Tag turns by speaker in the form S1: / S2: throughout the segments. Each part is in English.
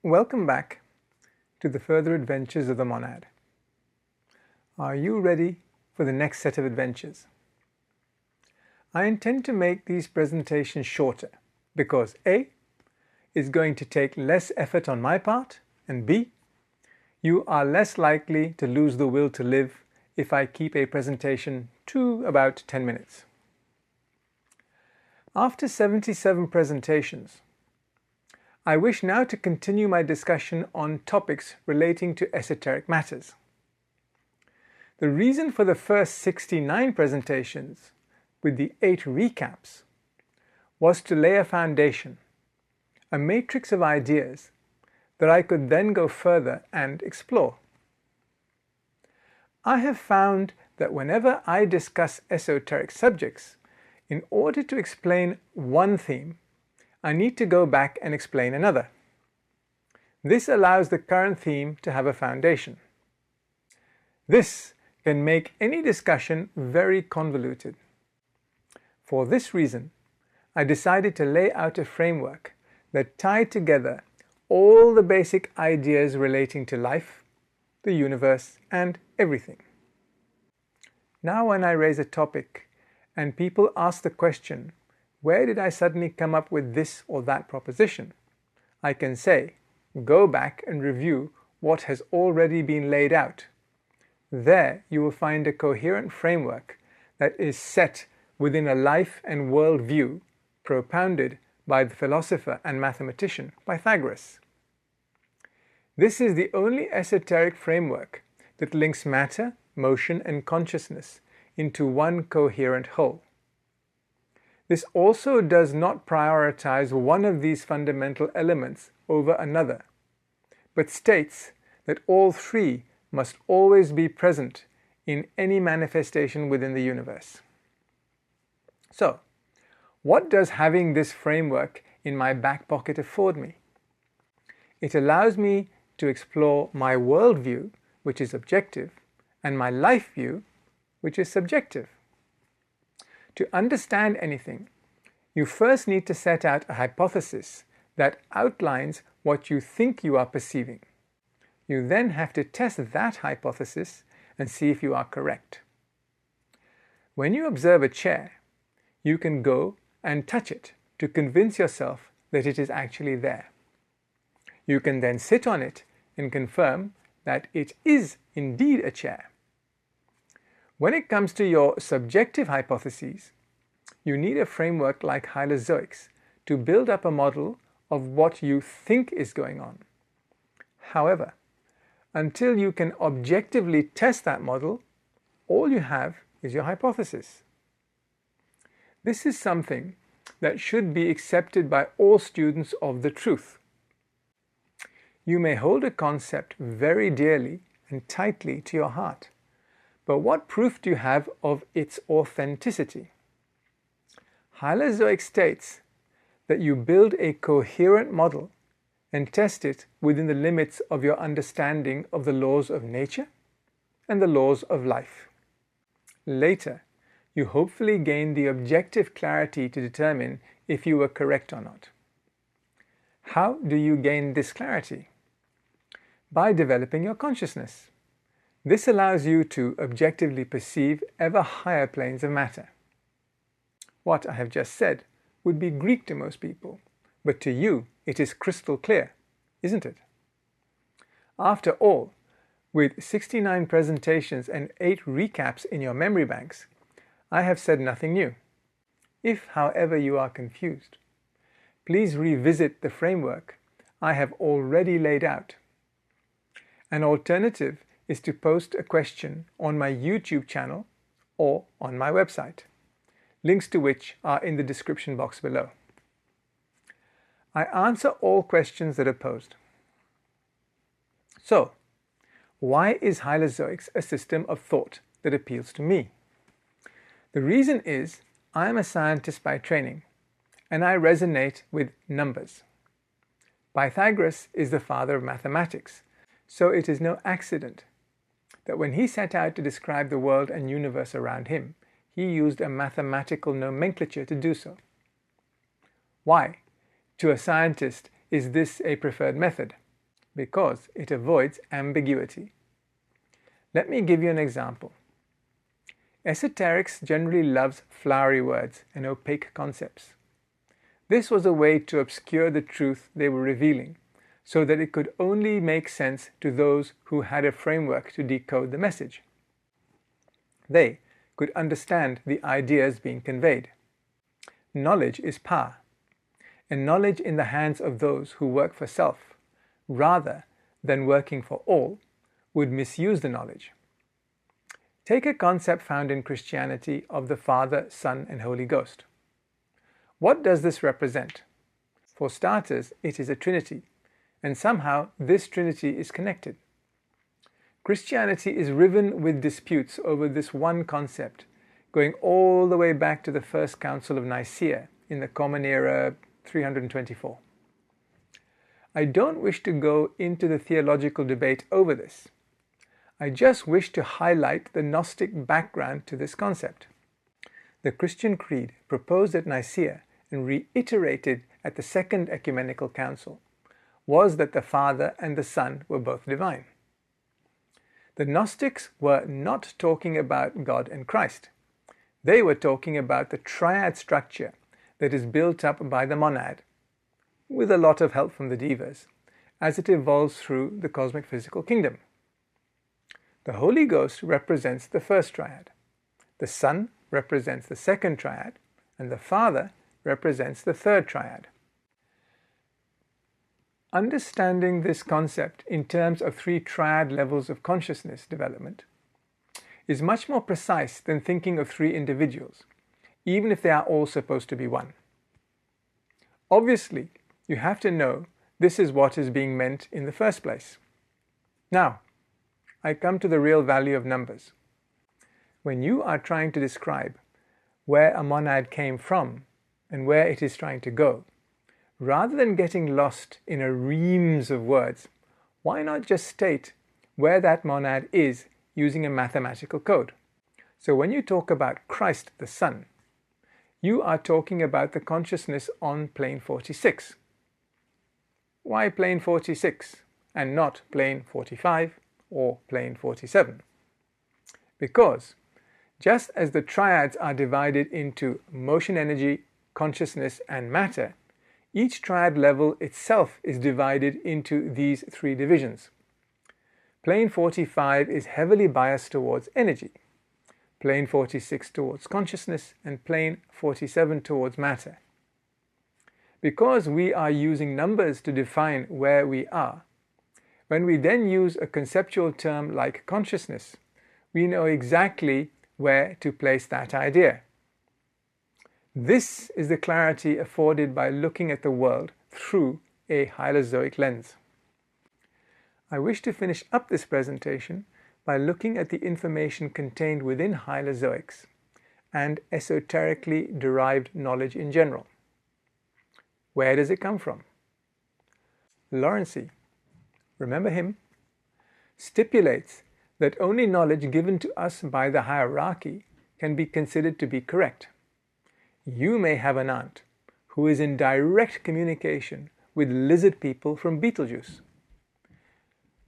S1: Welcome back to the further adventures of the monad. Are you ready for the next set of adventures? I intend to make these presentations shorter because A, is going to take less effort on my part, and B, you are less likely to lose the will to live if I keep a presentation to about 10 minutes. After 77 presentations, I wish now to continue my discussion on topics relating to esoteric matters. The reason for the first 69 presentations, with the 8 recaps, was to lay a foundation, a matrix of ideas that I could then go further and explore. I have found that whenever I discuss esoteric subjects, in order to explain one theme, I need to go back and explain another. This allows the current theme to have a foundation. This can make any discussion very convoluted. For this reason, I decided to lay out a framework that tied together all the basic ideas relating to life, the universe, and everything. Now when I raise a topic and people ask the question, where did I suddenly come up with this or that proposition? I can say, go back and review what has already been laid out. There you will find a coherent framework that is set within a life and world view propounded by the philosopher and mathematician Pythagoras. This is the only esoteric framework that links matter, motion, and consciousness into one coherent whole. This also does not prioritize one of these fundamental elements over another, but states that all three must always be present in any manifestation within the universe. So, what does having this framework in my back pocket afford me? It allows me to explore my worldview, which is objective, and my life view, which is subjective. To understand anything, you first need to set out a hypothesis that outlines what you think you are perceiving. You then have to test that hypothesis and see if you are correct. When you observe a chair, you can go and touch it to convince yourself that it is actually there. You can then sit on it and confirm that it is indeed a chair. When it comes to your subjective hypotheses, you need a framework like Hylozoics to build up a model of what you think is going on. However, until you can objectively test that model, all you have is your hypothesis. This is something that should be accepted by all students of the truth. You may hold a concept very dearly and tightly to your heart, but what proof do you have of its authenticity? Hylozoic states that you build a coherent model and test it within the limits of your understanding of the laws of nature and the laws of life. Later, you hopefully gain the objective clarity to determine if you were correct or not. How do you gain this clarity? By developing your consciousness. This allows you to objectively perceive ever higher planes of matter. What I have just said would be Greek to most people, but to you it is crystal clear, isn't it? After all, with 69 presentations and 8 recaps in your memory banks, I have said nothing new. If, however, you are confused, please revisit the framework I have already laid out. An alternative is to post a question on my YouTube channel or on my website, links to which are in the description box below. I answer all questions that are posed. So, why is Hylozoics a system of thought that appeals to me? The reason is I am a scientist by training, and I resonate with numbers. Pythagoras is the father of mathematics, so it is no accident that when he set out to describe the world and universe around him, he used a mathematical nomenclature to do so. Why, to a scientist, is this a preferred method? because it avoids ambiguity. Let me give you an example. Esoterics generally loves flowery words and opaque concepts. This was a way to obscure the truth they were revealing, so that it could only make sense to those who had a framework to decode the message. They could understand the ideas being conveyed. Knowledge is power, and knowledge in the hands of those who work for self, rather than working for all, would misuse the knowledge. Take a concept found in Christianity of the Father, Son, and Holy Ghost. What does this represent? For starters, it is a Trinity, and somehow this Trinity is connected. Christianity is riven with disputes over this one concept, going all the way back to the First Council of Nicaea in the Common Era 324. I don't wish to go into the theological debate over this. I just wish to highlight the Gnostic background to this concept. The Christian Creed, proposed at Nicaea and reiterated at the Second Ecumenical Council, was that the Father and the Son were both divine. The Gnostics were not talking about God and Christ. They were talking about the triad structure that is built up by the monad, with a lot of help from the devas, as it evolves through the cosmic physical kingdom. The Holy Ghost represents the first triad, the Son represents the second triad, and the Father represents the third triad. Understanding this concept in terms of three triad levels of consciousness development is much more precise than thinking of three individuals, even if they are all supposed to be one. Obviously, you have to know this is what is being meant in the first place. Now, I come to the real value of numbers. When you are trying to describe where a monad came from and where it is trying to go, rather than getting lost in a reams of words, why not just state where that monad is using a mathematical code? So when you talk about Christ the Son, you are talking about the consciousness on plane 46. Why plane 46 and not plane 45 or plane 47? Because just as the triads are divided into motion energy, consciousness, and matter, each triad level itself is divided into these three divisions. Plane 45 is heavily biased towards energy, plane 46 towards consciousness, and plane 47 towards matter. Because we are using numbers to define where we are, when we then use a conceptual term like consciousness, we know exactly where to place that idea. This is the clarity afforded by looking at the world through a Hylozoic lens. I wish to finish up this presentation by looking at the information contained within Hylozoics and esoterically derived knowledge in general. Where does it come from? Lawrence, remember him, stipulates that only knowledge given to us by the hierarchy can be considered to be correct. You may have an aunt who is in direct communication with lizard people from Betelgeuse.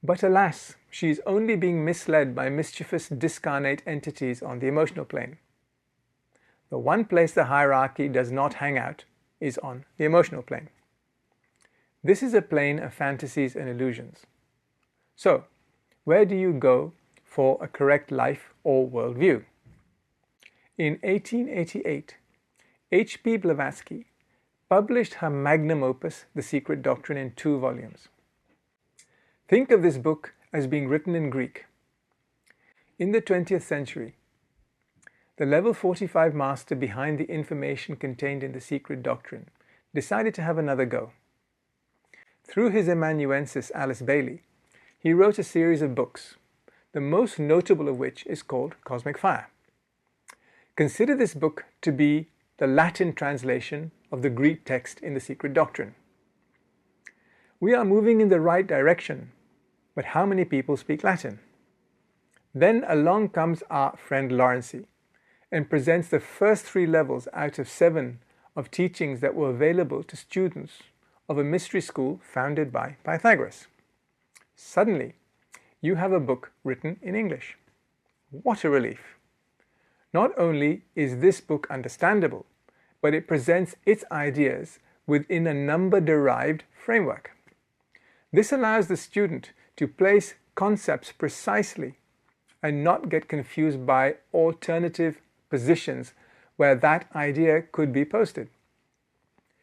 S1: But alas, she is only being misled by mischievous discarnate entities on the emotional plane. The one place the hierarchy does not hang out is on the emotional plane. This is a plane of fantasies and illusions. So, where do you go for a correct life or worldview? In 1888, H.P. Blavatsky published her magnum opus, The Secret Doctrine, in 2 volumes. Think of this book as being written in Greek. In the 20th century, the level 45 master behind the information contained in The Secret Doctrine decided to have another go. Through his amanuensis Alice Bailey, he wrote a series of books, the most notable of which is called Cosmic Fire. Consider this book to be the Latin translation of the Greek text in The Secret Doctrine. We are moving in the right direction, but how many people speak Latin? Then along comes our friend Lawrence and presents the first 3 levels out of 7 of teachings that were available to students of a mystery school founded by Pythagoras. Suddenly, you have a book written in English. What a relief! Not only is this book understandable, but it presents its ideas within a number-derived framework. This allows the student to place concepts precisely and not get confused by alternative positions where that idea could be posted.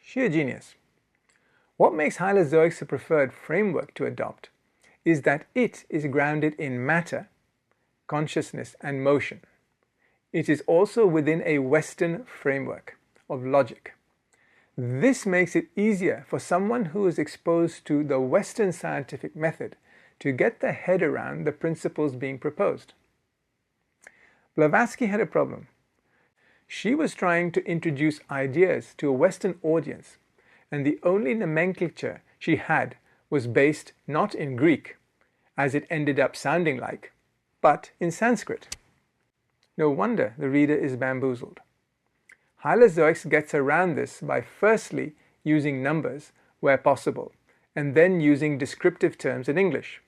S1: Sheer genius. What makes Hylozoics a preferred framework to adopt is that it is grounded in matter, consciousness, and motion. It is also within a Western framework of logic. This makes it easier for someone who is exposed to the Western scientific method to get their head around the principles being proposed. Blavatsky had a problem. She was trying to introduce ideas to a Western audience, and the only nomenclature she had was based not in Greek, as it ended up sounding like, but in Sanskrit. No wonder the reader is bamboozled. Hylozoics gets around this by firstly using numbers where possible, and then using descriptive terms in English.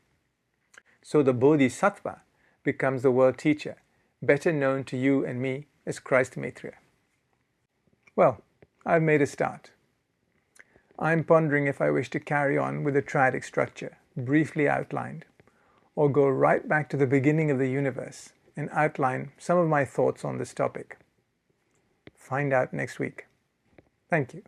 S1: So the Bodhisattva becomes the world teacher, better known to you and me as Christ Maitreya. Well, I've made a start. I'm pondering if I wish to carry on with the triadic structure, briefly outlined, or go right back to the beginning of the universe and outline some of my thoughts on this topic. Find out next week. Thank you.